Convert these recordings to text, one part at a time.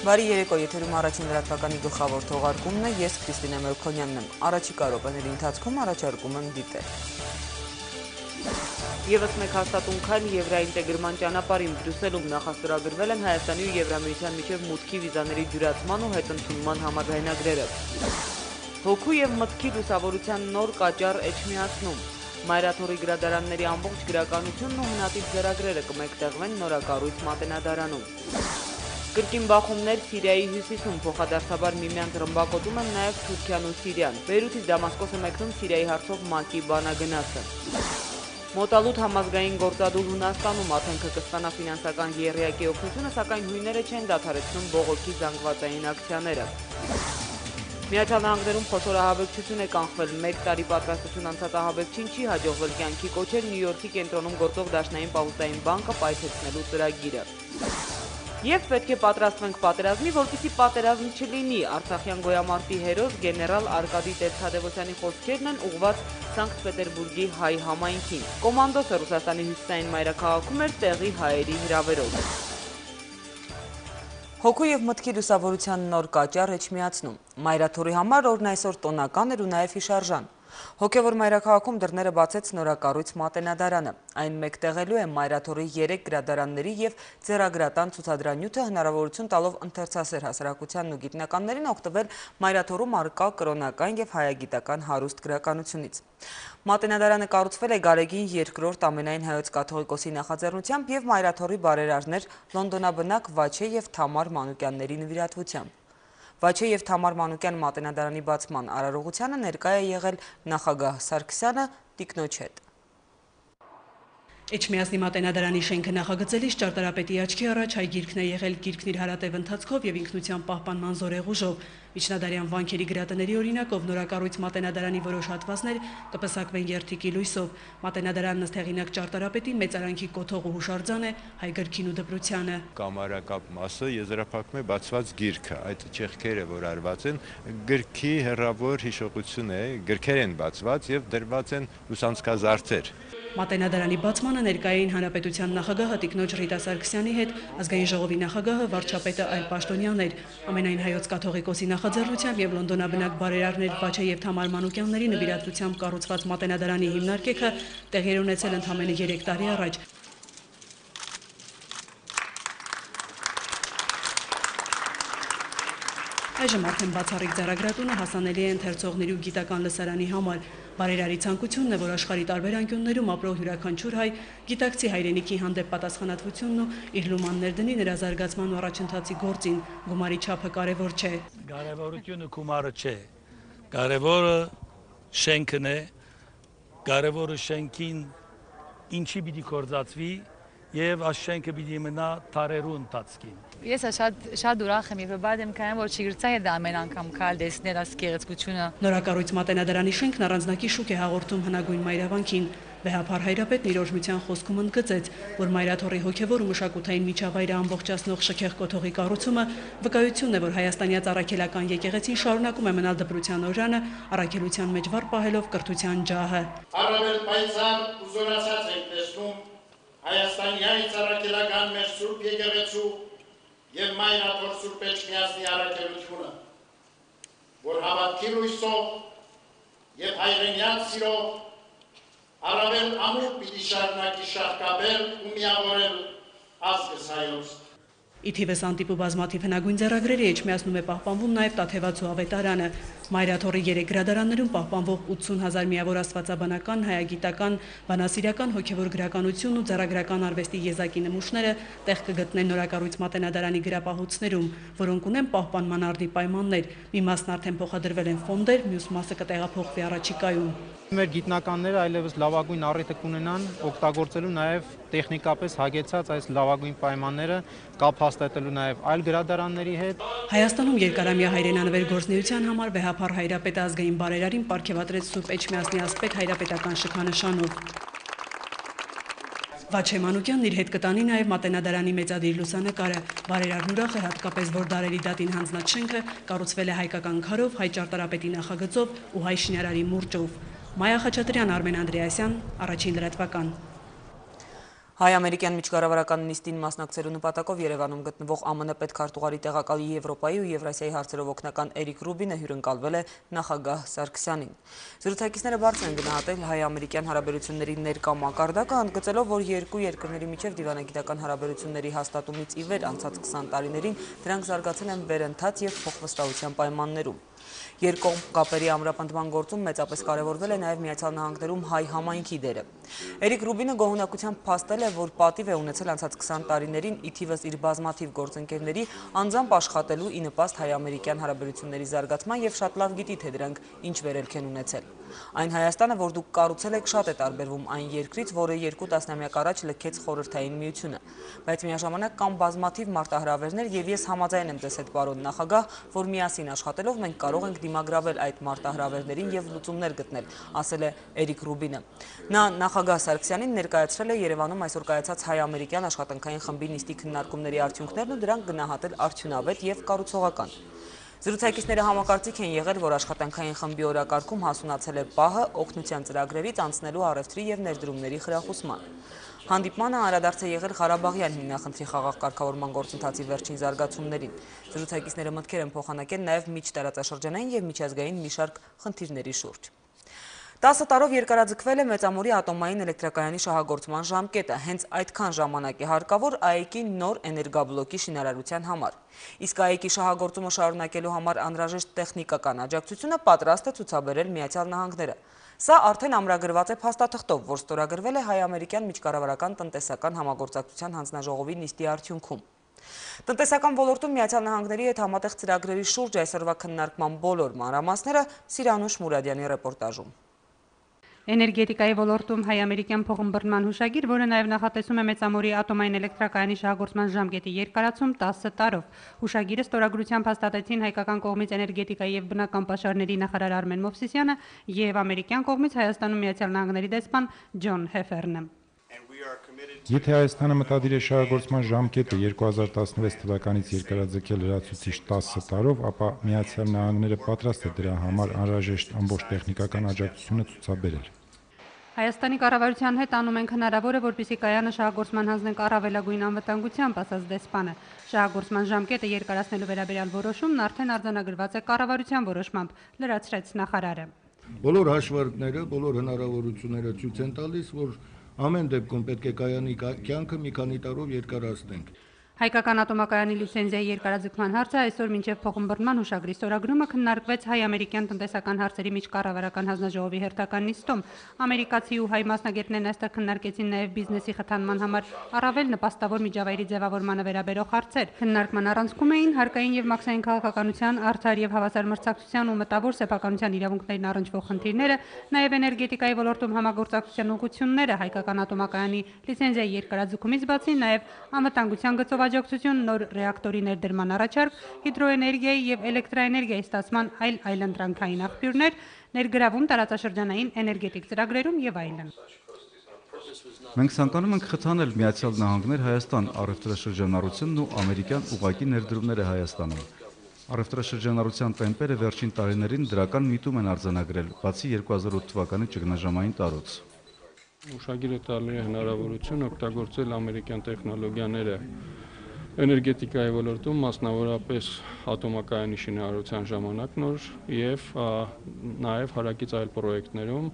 Բարի երեկո, եթերում առաջին լրատվականի գլխավոր թողարկումն է, ես Քրիստինե Մելքոնյանն եմ։ Առաջիկա րոպեների ընթացքում առաջարկում եմ դիտել։ Եվս մեկ հաստատուն քայլ եվրաինտեգրման ճանապարհին Բրյուսելում նախաստորագրվել են Հայաստանի ու Եվրամիության միջև մուտքի վիզաների դյուրացման ու հետընդունման համաձայնագրերը։ Հոգու եւ մտքի լուսավորության նոր կաճառ Էջմիածնում։ Մայրաթորի գրադարանների ամբողջ գրականությունն ու հնատիպ ձեռագրերը կմեկտեղվեն նորակառույց մատենադարանում։ Կրկին բախումներ Սիրիայի հյուսիսում, փոխադարձաբար միմյանց ռմբակոծում են նաև Թուրքիան ու Սիրիան։ Բեյրութից Դամասկոս է մեկնում Սիրիայի հարցով ՄԱԿ-ի բանագնացը։ Մոտալուտ համազգային գործադուլ Հունաստանում Աթենքը կստանա ֆինանսական եռյակի օգնությունը, սակայն հույները չեն դադարեցնում բողոքի զանգվածային ակցիաները։ Միացյալ Նահանգներում խոշոր ահաբեկչություն է կանխվել, 1 տարի պատրաստություն անցած ահաբեկչին չի հաջողվել կյանքի կոչել Նյու Յորքի կենտրոնում գործող Դաշնային պահուստային բանկը պայթեցնելու ծրագիրը։ Եվ պետք է պատրաստվենք պատերազմի, որպեսզի պատերազմ չլինի, Արցախյան գոյամարտի հերոս գեներալ Արկադի Տեր-Թադևոսյանի խոսքերն են ուղղված Սանկտ Պետերբուրգի հայ համայնքին։ Կոմանդոսը Ռուսաստանի հյուսիսային մայրաքաղաքում էր տեղի հայերի հրավերով։ Հոգու եւ մտքի լուսավորության նոր կաճառ Էջմիածնում։ Մայրաթորի համար օրն այսօր տոնական էր ու նաև հիշարժան։ Հոգևոր մայրաքաղաքում դռները բացեց նորակառույց մատենադարանը։ Այն մեկտեղելու է Մայրաթորի 3 գրադարանների եւ ձեռագրատան ցուցադրանյութը, հնարավորություն տալով ընթերցասեր հասարակությանն ու գիտնականներին օգտվել Մայրաթորում առկա կրոնական եւ հայագիտական հարուստ գրականությունից։ Մատենադարանը կառուցվել է Գարեգին II ամենայն հայոց կաթողիկոսի նախաձեռնությամբ եւ Մայրաթորի բարերարներ լոնդոնաբնակ Վաչե եւ Թամար Մանուկյանների նվիրատվությամբ։ Վաչե եւ Թամար Մանուկյան մատենադարանի բացման արարողությանը ներկա է եղել նախագահ Սարգսյանը տիկնոջ հետ։ Էջմիածնի մատենադարանի շենքը նախագծելիս ճարտարապետի աչքի առաջ հայ գիրքն է եղել, գիրքն իր հարատև ընթացքով եւ ինքնության պահպանման զորեղուժով։ Միջնադարյան վանքերի գրատների օրինակով նորակառույց մատենադարանի որոշ հատվածներ կպսակվեն երթիկի լույսով։ Մատենադարանն ըստ հեղինակ ճարտարապետի մեծարանքի կոթող ու հուշարձան է հայ գրքին ու դպրությանը։ Կամարակապ մասը եզրափակում է բացված գիրքը, այդ ճեղքերը, որ արված են, գրքի հեռավոր հիշողություն է, գրքեր են բացված եւ դրված են լուսանցքազարդեր։ Մատենադարանի բացմանը ներկայ էին հանրապետության նախագահը տիկնոջ Ռիտա Սարգսյանի հետ, ազգային ժողովի նախագահը, վարչապետը, այլ պաշտոնյաներ։ Ամենայն հայոց կաթողիկոսի նախաձեռնությամբ եւ լոնդոնաբնակ բարերարներ Վաչե եւ Թամար Մանուկյանների նվիրատվությամբ կառուցված մատենադարանի հիմնարկեքը տեղի էր ունեցել ընդամենը 3 տարի առաջ։ Այժմ արդեն բացառիկ ձեռագրատունը հասանելի է ընթերցողների ու գիտական լսարանի համար։ Բարերարի ցանկությունն է, որ աշխարհի տարբեր անկյուններում ապրող յուրաքանչյուր հայ գիտակցի հայրենիքի հանդեպ պատասխանատվությունն ու իր լուման ներդնի նրա զարգացման ու առաջընթացի գործին։ Գումարի չափը կարևոր չէ։ Կարևորությունը գումարը չէ։ Կարևորը շենքն է, կարևորը շենքին ինչի պիտի կործածվի եւ այս շենքը պիտի մնա տարերու ընթացքին։ Ես շատ ուրախ եմ եւ վստահ եմ, որ չգրծա է դա ամեն անգամ կալ տեսնել այս գեղեցկությունը։ Նորակառույց մատենադարանի շենքն առանձնակի շուք է հաղորդում հնագույն մայրավանքին։ Վեհափար հայրապետն իր օրհնության խոսքում ընդգծեց, որ Մայրաթորի հոգևոր ու մշակութային միջավայրը ամբողջացնող շքեղ կոթողի կառուցումը վկայությունն է, որ հայաստանյաց առաքելական եկեղեցին շարունակում է մնալ դպրության օրրանը, առաքելության մեջ վառ պահելով կրթության ջահը։ Առավել պայծառ ու զորացած ենք տեսնում հայաստանյաց առաքելական մեր սուրբ եկեղեցու եւ Մայրաթոր Սուրբ Էջմիածնի առաքելությունը, որ հավատքի լույսով եւ հայրենյան սիրով առավել ամուր պիտի շարունակի շարքաբել ու միավորել ազգս հայոց։ Ի թիվս անտիպ ու բազմաթիվ հնագույն ձեռագրերի Էջմիածնում է պահպանվում նաև Տաթևացու ավետարանը։ Մայրաթորի 3 գրադարաններում պահպանվող 80,000 միավոր աստվածաբանական, հայագիտական, բանասիրական, հոգևոր գրականություն ու ձեռագրական արվեստի եզակի նմուշները տեղ կգտնեն նորակառույց մատենադարանի գրապահոցներում, որոնք ունեն պահպանման արդի պայմաններ։ Մի մասն արդեն փոխադրվել են ֆոնդեր, մյուս մասը կտեղափոխվի առաջիկայում։ Մեր գիտնականները այլևս լավագույն առիթ կունենան օգտագործելու նաև տեխնիկապես հագեցած այս լավագույն պայմանները, կապ հաստատելու նաև այլ գրադարանների հետ։ Հայաստանում երկարամյա հայրենանվեր գործնեության համար վեհափար հայրապետը ազգային բարերարին պարգևատրեց Սուրբ Էջմիածնի ասպետ հայրապետական շքանշանով։ Վաչե Մանուկյանն իր հետ կտանի նաև մատենադարանի մեծադիր լուսանկարը։ Բարերարն ուրախ է հատկապես, որ դարերի դատին հանձնած շենքը կառուցվել է հայկական քարով, հայ ճարտարապետի նախագծով ու հայ շինարարի մուրճով։ Մայա Խաչատրյան, Արմեն Անդրեասյան, Առաջին լրատվական։ Հայ-ամերիկյան միջկառավարական նիստին մասնակցելու նպատակով Երևանում գտնվող ԱՄՆ պետքարտուղարի տեղակալ Եվրոպայի ու Եվրասիայի հարցերով օգնական Էրիկ Ռուբինը հյուրընկալվել է նախագահ Սարգսյանին։ Զրուցակիցները բարձր են գնահատել հայ-ամերիկյան հարաբերությունների ներկա մակարդակը, ընդգծելով, որ երկու երկրների միջև դիվանագիտական հարաբերությունների հաստատումից ի վեր անցած 20 տարիներին դրանք զարգացել են վերընթաց և փոխվստահության պայմաններում։ Երկկողմ կապերի ամրապնդման գործում մեծապես կարևորվել է նաև Միացյալ Նահանգներում հայ համայնքի դերը։ Էրիկ Ռուբինը գոհունակությամբ փաստել է, որ պատիվ է ունեցել անցած 20 տարիներին ի թիվս իր բազմաթիվ գործընկերների անձամբ աշխատելու ի նպաստ հայ-ամերիկյան հարաբերությունների զարգացման և շատ լավ գիտի, թե դրանք ինչ վերելք են ունեցել։ Այն Հայաստանը, որ դուք կառուցել եք, շատ է տարբերվում այն երկրից, որը 2 տասնամյակ առաջ լքեց Խորհրդային Միությունը, բայց միաժամանակ կան բազմաթիվ մարտահրավերներ և ես համաձայն եմ ձեզ հետ, պարոն նախագահ, որ միասին աշխատելով մենք կարող ենք դիմագրավել այդ մարտահրավերներին և լուծումներ գտնել, ասել է Էրիկ Ռուբինը։ Նա նախագահ Սարգսյանին ներկայացրել է Երևանում այսօր կայացած հայ-ամերիկյան աշխատանքային խմբի նիստի քննարկումների արդյունքներն ու դրանք գնահատել արդյունավետ և կառուցողական։ Զրուցակիցները համակարծիք են եղել, որ աշխատանքային խմբի օրակարգում հասունացել է պահը օգնության ծրագրերից անցնելու առևտրի և ներդրումների խրախուսման։ Հանդիպմանը անդրադարձ է եղել Ղարաբաղյան հիմնախնդրի խաղաղ կարգավորման գործընթացի վերջին զարգացումներին։ Զրուցակիցները մտքեր են փոխանակել նաև միջտարածաշրջանային և միջազգային մի շարք խնդիրների շուրջ։ 10 տարով երկարաձգվել է Մեծամորի ատոմային էլեկտրակայանի շահագործման ժամկետը, հենց այդքան ժամանակ է հարկավոր ԱԵԿ-ի նոր էներգաբլոկի շինարարության համար։ Իսկ ԱԵԿ-ի շահագործումը շարունակելու համար անհրաժեշտ տեխնիկական աջակցությունը պատրաստ է ցուցաբերել Միացյալ Նահանգները։ Սա արդեն ամրագրված է փաստաթղթով, որ ստորագրվել է հայ-ամերիկյան միջկառավարական տնտեսական համագործակցության հանձնաժողովի նիստի արդյունքում։ Տնտեսական ոլորտում Միացյալ Նահանգների հետ համատեղ ծրագրերի շուրջ այսօրվա քննարկման բոլոր մանրամասները Սիրանուշ Մուրադյանի ռեպորտաժում։ Էներգետիկայի ոլորտում հայ-ամերիկյան փոխըմբռնման հուշագիր, որը նաև նախատեսում է Մեծամորի ատոմային էլեկտրակայանի շահագործման ժամկետի երկարացում 10 տարով։ Հուշագիրը ստորագրությամբ հաստատեցին հայկական կողմից էներգետիկայի և բնական պաշարների նախարար Արմեն Մովսիսյանը և ամերիկյան կողմից Հայաստանում Միացյալ Նահանգների դեսպան Ջոն Հեֆերնը։ Եթե Հայաստանը մտադիր է շահագործման ժամկետը 2016 թվականից երկարաձգել լրացուցիչ 10 տարով, ապա Միացյալ Նահանգները պատրաստ է դրա համար անհրաժեշտ ամբողջ տեխնիկական աջակցությունը ցուցաբերել։ Հայաստանի կառավարության հետ անում ենք հնարավորը, որպեսզի կայանը շահագործման հանձնենք առավելագույն անվտանգությամբ, ասաց դեսպանը։ Շահագործման ժամկետը երկարացնելու վերաբերյալ որոշումն արդեն արձանագրված է կառավարության որոշմամբ, լրացրեց նախարարը։ Բոլոր հաշվարկները, բոլոր հնարավորությունները ցույց են տալիս, որ ամեն դեպքում պետք է կայանի կյանքը մի քանի տարով երկարացնենք։ Հայկական ատոմակայանի լիցենզիայի երկարաձգման հարցը այսօր մինչև փոխըմբռնման հուշագրի ստորագրումը քննարկվեց հայ-ամերիկյան տնտեսական հարցերի միջկառավարական հանձնաժողովի հերթական նիստում։ Ամերիկացի ու հայ մասնագետներն այստեղ քննարկեցին նաև բիզնեսի խթանման համար առավել նպաստավոր միջավայրի ձևավորմանը վերաբերող հարցեր։ Քննարկման առանցքում էին հարկային և մաքսային քաղաքականության, արդար և հավասար մրցակցության ու մտավոր սեփականության իրավունքներին առնչվող խնդիրները, նաև էներգետիկայի ոլորտում համագործակցության ուղղությունները, հայկական ատոմակայանի լիցենզիայի երկարաձգումից բացի նաև անվտանգության գծով աջակցություն, նոր ռեակտորի ներդրման առաջարկ, հիդրոէներգիայի և էլեկտրաէներգիայի ստացման այլ ընտրանքային աղբյուրներ, ներգրավում տարածաշրջանային էներգետիկ ծրագրերում և այլն։ Մենք ցանկանում ենք խթանել Միացյալ Նահանգներ Հայաստան առևտրաշրջանառությունն ու ամերիկյան ուղղակի ներդրումները Հայաստանում։ Առևտրաշրջանառության տեմպերը վերջին տարիներին դրական միտում են արձանագրել, բացի 2008 թվականի ճգնաժամային տարուց։ Ուշագիրը տալու է հնարավորություն օգտագործել ամերիկյան տեխնոլոգիաները էներգետիկայի ոլորտում, մասնավորապես ատոմակայանի շինարարության ժամանակ նոր և նաև հարակից այլ պրոյեկտներում։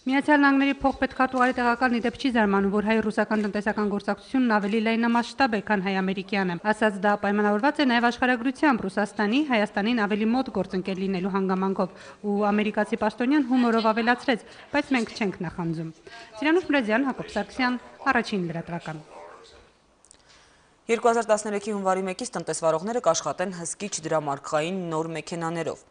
Միացյալ Նահանգների փոխպետքարտուղարի տեղակալն ի դեպ չի զարմանում, որ հայ-ռուսական տնտեսական գործակցությունն ավելի լայնամասշտաբ է, քան հայ-ամերիկյանը։ Ասած դա պայմանավորված է նաև աշխարհագրությամբ Ռուսաստանի Հայաստանին ավելի մոտ գործընկեր լինելու հանգամանքով, ու ամերիկացի պաշտոնյան հումորով ավելացրեց, բայց մենք չենք նախանձում։ Սիրանուշ Մուրադյան, Հակոբ Սարգսյան, Առաջին լրատվական։ 2013-ի հունվարի 1-ից տնտեսվարողները կաշխատեն հսկիչ դրամարկղային նոր մեքենաներով։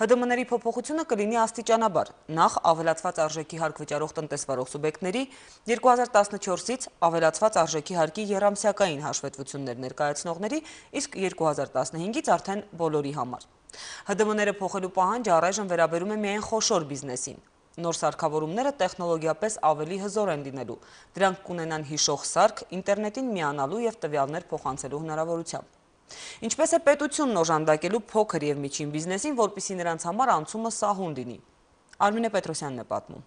ՀԴՄ-ների փոփոխությունը կլինի աստիճանաբար, նախ ավելացված արժեքի հարկ վճարող տնտեսվարող սուբյեկտների 2014-ից ավելացված արժեքի հարկի եռամսյակային հաշվետվություններ ներկայացնողների, իսկ 2015-ից արդեն բոլորի համար։ ՀԴՄ-ները փոխելու պահանջը առայժմ վերաբերում է միայն խոշոր բիզնեսին։ Նոր սարքավորումները տեխնոլոգիապես ավելի հզոր են լինելու, դրանք կունենան հիշող սարք, ինտերնետին միանալու և տվյալներ փոխանցելու հնարավորությամբ։ Ինչպես է պետությունն օժանդակելու փոքր և միջին բիզնեսին, որպեսզի նրանց համար անցումը սահուն լինի։ Արմինե Պետրոսյանն է պատմում։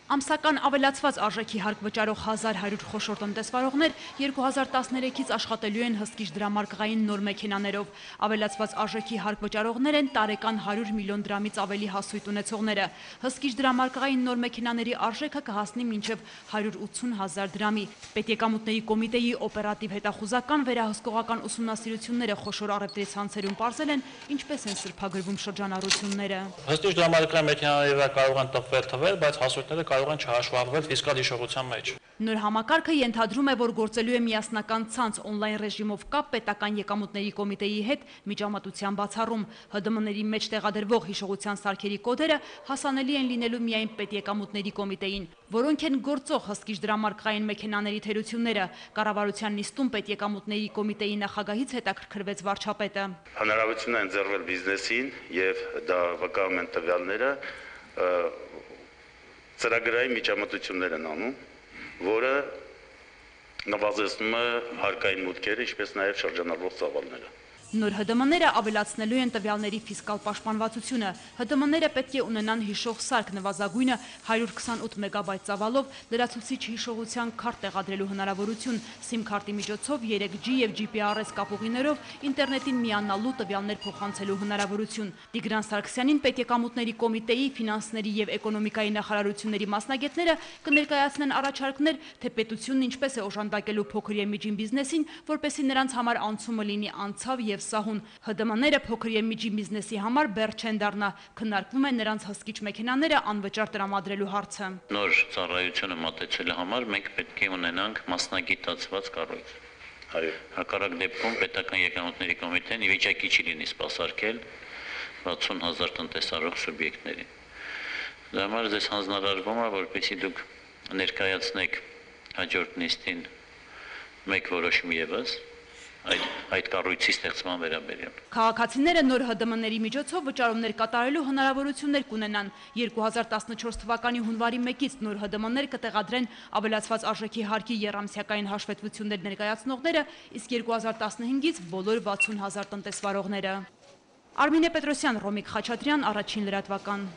Ամսական ավելացված արժեքի հարկ վճարող 1100 խոշոր տնտեսվարողներ 2013-ից աշխատելու են հսկիչ դրամարկղային նոր մեքենաներով։ Ավելացված արժեքի հարկ վճարողներ են տարեկան 100 միլիոն դրամից ավելի հասույթ ունեցողները։ Հսկիչ դրամարկղային նոր մեքենաների արժեքը կհասնի մինչև 180,000 դրամի։ Պետեկամուտների կոմիտեի օպերատիվ հետախուզական վերահսկողական ուսումնասիրությունները խոշոր առևտրի ցանցերում պարզել են, ինչպես են սրբագրվում շրջանառությունները։ Հսկիչ դրամարկղային մեքենաների վրա կարող են տպվել թվեր, բայց հասույթները կարող են չհաշվառվել ֆիսկալ հիշողության մեջ։ Նոր համակարգը ենթադրում է, որ գործելու է միասնական ցանց օնլայն ռեժիմով կապ պետական եկամուտների կոմիտեի հետ միջամտության բացառում։ ՀԴՄ-ների մեջ տեղադրվող հիշողության սարքերի կոդերը հասանելի են լինելու միայն պետեկամուտների կոմիտեին, որոնք են գործող հսկիչ դրամարկղային մեքենաների թերությունները։ Կառավարության նիստում պետեկամուտների կոմիտեի նախագահից հետաքրքրվեց վարչապետը։ Հնարավորություն է ընձեռվել բիզնեսին եւ դա վկայում են տվյալները ծրագրային միջամտություններ են անում, որը նվազեցնում է հարկային մուտքերը, ինչպես նաև շրջանառվող ծավալները։ Նոր ՀԴՄ-ները ավելացնելու են տվյալների ֆիսկալ պաշտպանվածությունը։ ՀԴՄ-ները պետք է ունենան հիշող սարք նվազագույնը 128 մեգաբայթ ծավալով լրացուցիչ հիշողության քարտ տեղադրելու հնարավորություն, SIM քարտի միջոցով 3G եւ GPRS կապուղիներով ինտերնետին միանալու տվյալներ փոխանցելու հնարավորություն։ Տիգրան Սարգսյանին պետեկամուտների կոմիտեի, ֆինանսների եւ էկոնոմիկայի նախարարությունների մասնագետները կներկայացնեն առաջարկներ, թե պետությունն ինչպես է օժանդակելու փոքր եւ միջին բիզնեսին, որպեսզի նրանց համար անցումը լինի անցավ եւ սահուն։ ՀԴՄ-ները փոքր եւ միջին բիզնեսի համար բեռ չեն դառնա։ Քննարկվում է նրանց հսկիչ մեքենաները անվճար տրամադրելու հարցը։ Նոր ծառայությունը մատեցելու համար մենք պետք է ունենանք մասնագիտացված կառույց։ Հակառակ դեպքում պետական եկամուտների կոմիտեն ի վիճակի չի լինի սպասարկել 60,000 տնտեսարող սուբյեկտներին։ Դա համար ձեզ հանձնարարվում է, որպեսզի դուք ներկայացնեք հաջորդ նիստին մեկ որոշում ևս այդ կառույցի ստեղծման վերաբերյալ։ Քաղաքացիները նոր ՀԴՄ-ների միջոցով վճարումներ կատարելու հնարավորություններ կունենան։ 2014 թվականի հունվարի 1-ից նոր ՀԴՄ-ներ կտեղադրեն ավելացված արժեքի հարկի եռամսյակային հաշվետվություններ ներկայացնողները, իսկ 2015-ից բոլոր 60,000 տնտեսվարողները։ Արմինե Պետրոսյան, Ռոմիկ Խաչատրյան, Առաջին լրատվական։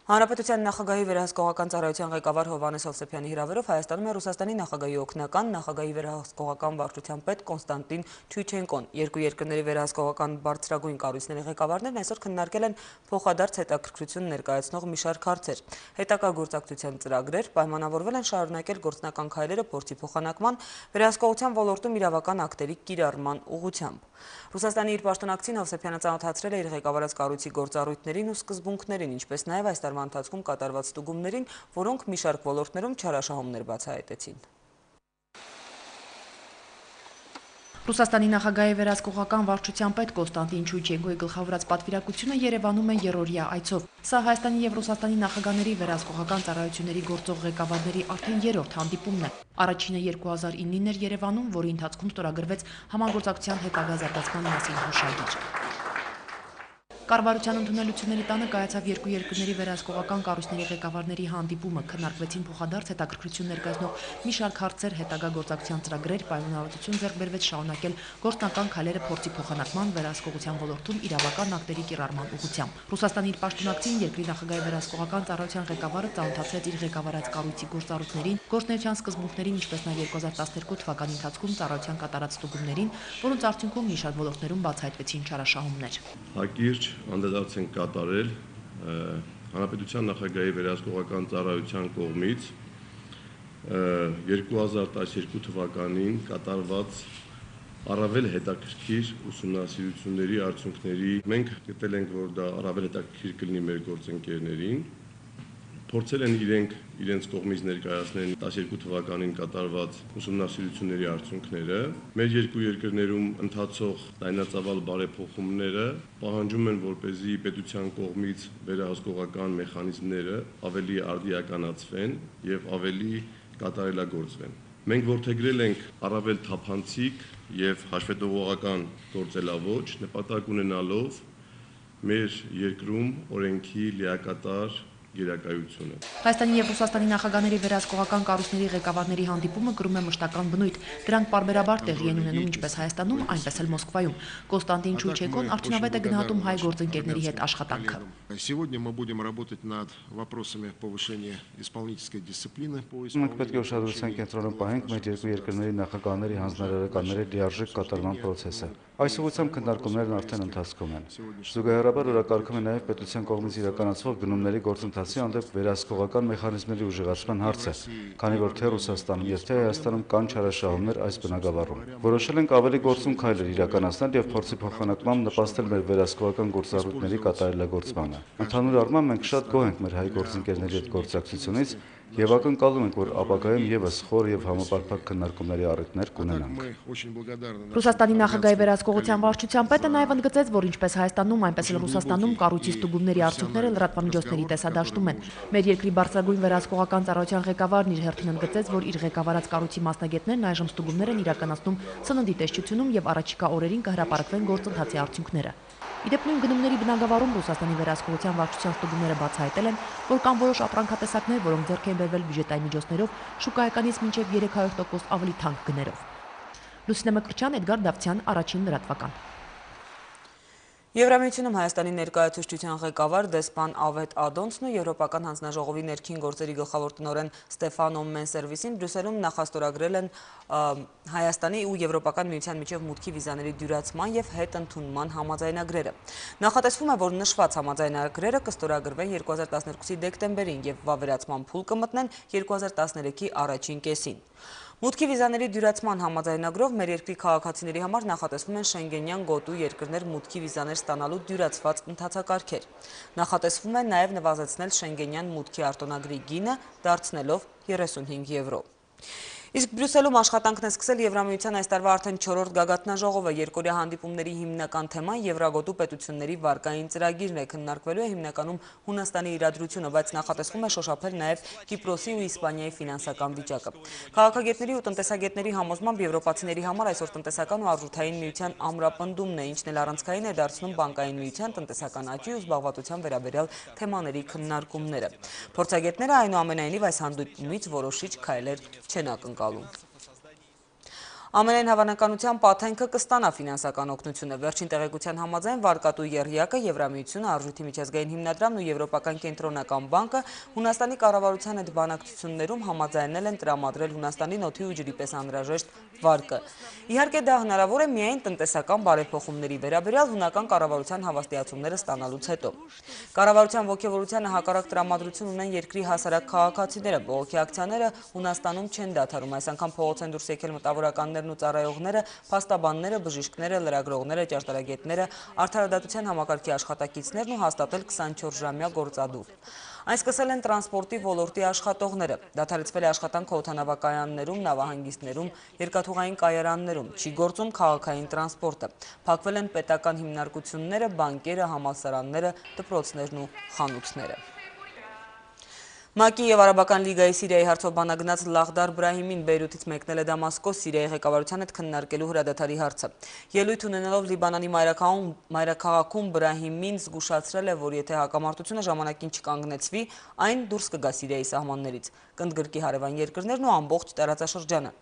Հանրապետության նախագահի վերահսկողական ծառայության ղեկավար Հովհաննես Հովսեփյանի հրավերով Հայաստանում է Ռուսաստանի նախագահի օգնական, նախագահի վերահսկողական վարչության պետ Կոնստանտին Թյուչենկոն։ Երկու երկրների վերահսկողական բարձրագույն կառույցների ղեկավարներն այսօր քննարկել են փոխադարձ հետաքրքրություն ներկայացնող մի շարք հարցեր։ Հետագա գործակցության ծրագրեր պայմանավորվել են շարունակել գործնական քայլերը փորձի փոխանակման, վերահսկողության ոլորտում իրավական ակտերի կիրառման ուղղությամբ։ Ռուսաստանի իր պաշտոնակցին Հովսեփյանը ծանոթացրել է իր ղեկավարած կառույցի գործառույթներին ու սկզբունքներին, ինչպես նաև այս տարվա ընթացքում կատարված ստուգումներին, որոնք մի շարք ոլորտներում չարաշահումներ բացահայտեցին։ Ռուսաստանի նախագահի վերահսկողական վարչության պետ Կոնստանտին Թյուչենկոյի գլխավորած պատվիրակությունը Երևանում է երրորդյա այցով։ Սա Հայաստանի եւ Ռուսաստանի նախագահների վերահսկողական ծառայությունների գործող ղեկավարների արդեն երրորդ հանդիպումն է։ Առաջինը 2009-ին էր Երևանում, որի ընթացքում ստորագրվեց համագործակցության հետագա զարգացման մասին հուշագիր։ Կառավարության ընդունելությունների տանը կայացավ երկու երկրների վերահսկողական կառույցների ղեկավարների հանդիպումը, քննարկվեցին փոխադարձ հետաքրքրություն ներկայացնող մի շարք հարցեր, հետագա գործակցության ծրագրեր, պայմանավորվածություն ձեռք բերվեց շարունակել գործնական քայլերը փորձի փոխանակման, վերահսկողության ոլորտում իրավական ակտերի կիրառման ուղղությամբ։ Ռուսաստանի իր պաշտոնակցին երկրի նախագահի վերահսկողական ծառայության ղեկավարը ծանոթացրեց իր ղեկավարած կառույցի գործառույթներին, գործունեության սկզբունքներին, ինչպես նաև 2012 թվականի ընթացքում ծառայության կատարած ստուգումներին, որոնց արդյունքում մի շարք ոլորտներում բացահայտվեցին չարաշահումներ։ Հակիրճ անդրադարձ են կատարել Հանրապետության նախագահի վերահսկողական ծառայության կողմից 2012 թվականին կատարված առավել հետաքրքիր ուսումնասիրությունների արդյունքների մենք գտել ենք, որ դա առավել հետաքրքիր կլինի մեր գործընկերներին, փորձել են իրենց կողմից ներկայացնել 12 թվականին կատարված ուսումնասիրությունների արդյունքները։ Մեր երկու երկրներում ընթացող լայնածավալ բարեփոխումները պահանջում են, որպեսզի պետության կողմից վերահսկողական մեխանիզմները ավելի արդիականացվեն եւ ավելի կատարելագործվեն։ Մենք որդեգրել ենք առավել թափանցիկ եւ հաշվետվողական գործելաոճ, նպատակ ունենալով մեր երկրում օրենքի լիակատար գերակայությունը։ Հայաստանի եւ Ռուսաստանի նախագահների վերահսկողական կառույցների ղեկավարների հանդիպումը կրում է մշտական բնույթ։ Դրանք պարբերաբար տեղի են ունենում ինչպես Հայաստանում, այնպես էլ Մոսկվայում։ Կոստանտին Չուչեկոն արդյունավետ է գնահատում հայ գործընկերների հետ աշխատանքը։ Сегодня мы будем работать над вопросами повышения исполнительской дисциплины. Մենք պետք է ուշադրության կենտրոնում պահենք մեր երկու երկրների նախագահների հանձնարարականների լիարժեք կատարման process-ը։ Այս ուղղությամբ քննարկումներն արդեն ընթացքում են։ Զուգահեռաբար օրակարգում է նաև պետության կողմից իրականացվող գնումների գործընթացի հանդեպ վերահսկողական մեխանիզմների ուժեղացման հարցը, քանի որ թե Ռուսաստանում եւ թե Հայաստանում կան չարաշահումներ այս բնագավառում։ Որոշել ենք ավելի գործուն քայլեր իրականացնել եւ փորձի փոխանակմամբ նպաստել մեր վերահսկողական գործառույթների կատարելագործմանը։ Ընդհանուր առմամբ մենք շատ գոհ ենք մեր հայ գործընկերների հետ գործակցությունից եւ ակնկալում ենք, որ ապագայում եւս խոր եւ համապարփակ քննարկումների առիթներ կունենանք։ Ռուսաստանի նախագահի վերահսկողության վարչության պետը նաև ընդգծեց, որ ինչպես Հայաստանում, այնպես էլ Ռուսաստանում կառույցի ստուգումների արդյունքները լրատվամիջոցների տեսադաշտում են։ Մեր երկրի բարձրագույն վերահսկողական ծառայության ղեկավարն իր հերթին ընդգծեց, որ իր ղեկավարած կառույցի մասնագետներն այժմ ստուգումներ են իրականացնում սննդի տեսչությունում եւ առաջիկա օրերին կհրապարակվեն գործընթացի արդյունքները։ Իդեպ նույն գնումների բնագավառում Ռուսաստանի վերահսկողության վարչության ստուգումները բացահայտել են, որ կան որոշ ապրանքատեսակներ, որոնք ձեռք են բերվել բյուջետային միջոցներով շուկայականից մինչև 300% ավելի թանկ գներով։ Լուսինե Մկրտչյան, Էդգար Դավթյան, Առաջին լրատվական։ Եվրամիությունում Հայաստանի ներկայացուցչության ղեկավար դեսպան Ավետ Ադոնցն ու Եվրոպական հանձնաժողովի ներքին գործերի գլխավոր տնօրեն Ստեֆանո Մենսերվիսին Բրյուսելում նախաստորագրել են Հայաստանի ու Եվրոպական միության միջև մուտքի վիզաների դյուրացման եւ հետընդունման համաձայնագրերը։ Նախատեսվում է, որ նշված համաձայնագրերը կստորագրվեն 2012-ի դեկտեմբերին եւ վավերացման փուլ կմտնեն 2013-ի առաջին կեսին։ Մուտքի վիզաների դյուրացման համաձայնագրով մեր երկրի քաղաքացիների համար նախատեսվում են Շենգենյան գոտու երկրներ մուտքի վիզաներ ստանալու դյուրացված ընթացակարգեր։ Նախատեսվում է նաև նվազեցնել Շենգենյան մուտքի արտոնագրի գինը, դարձնելով 35 եվրո։ Իսկ Բրյուսելում աշխատանքն է սկսել Եվրամիության այս տարվա արդեն 4-րդ գագաթնաժողովը, երկօրյա հանդիպումների հիմնական թեման Եվրագոտու պետությունների վարկային ծրագիրն է, քննարկվելու է հիմնականում Հունաստանի իրադրությունը, բայց նախատեսվում է շոշափել նաև Կիպրոսի ու Իսպանիայի ֆինանսական վիճակը։ Քաղաքագետների ու տնտեսագետների համոզմամբ եվրոպացիների համար այսօր տնտեսական ու արժութային միության ամրապնդումն է, ինչն էլ առանցքային է դարձնում բանկային միության, տնտեսական աճի ու զբաղվածության վերաբերյալ թեմաների քննարկումները։ Փորձագետները այնուամենայնիվ այս հանդիպումից որոշիչ քայլեր չեն ակնկալում։ Ամենայն հավանականությամբ Պաթենքը կստանա ֆինանսական օգնությունը։ Վերջին տեղեկության համաձայն վարկատու եռյակը Եվրամիությունը, Արժույթի միջազգային հիմնադրամն ու Եվրոպական կենտրոնական բանկը Հունաստանի կառավարության հետ բանակցություններում համաձայնել են տրամադրել Հունաստանին օդի ու ջրի պես անհրաժեշտ վարկը։ Իհարկե դա հնարավոր է միայն տնտեսական բարեփոխումների վերաբերյալ հունական կառավարության հավաստիացումները ստանալուց հետո։ Կառավարության ոգևորությանը հակառակ տրամադրություն ունեն երկրի հասարակ քաղաքացիները, բողոքի ակցիաները Հունաստանում չեն դադարում, այս անգամ փողոց են դուրս եկել մտավորականներ ու ծառայողները, փաստաբանները, բժիշկները, լրագրողները, ճարտարագետները, արդարադատության համակարգի աշխատակիցներն ու հաստատել 24-ժամյա գործադուլ։ Այն սկսել են տրանսպորտի ոլորտի աշխատողները, դադարեցվել է աշխատանքը օդանավակայաններում, նավահանգիստներում, երկաթուղային կայարաններում, չի գործում քաղաքային տրանսպորտը, փակվել են պետական հիմնարկությունները, բանկերը, համալսարանները, դպրոցներն ու խանութները։ ՄԱԿ-ի եւ Արաբական լիգայի Սիրիայի հարցով բանագնաց Լաղդար Բրահիմին Բեյրութից մեկնել է Դամասկոս Սիրիայի ղեկավարության հետ քննարկելու հրադադարի հարցը։ Ելույթ ունենալով Լիբանանի մայրաքաղաքում Բրահիմին զգուշացրել է, որ եթե հակամարտությունը ժամանակին չկանգնեցվի, այն դուրս կգա Սիրիայի սահմաններից, կընդգրկի հարևան երկրներն ու ամբողջ տարածաշրջանը։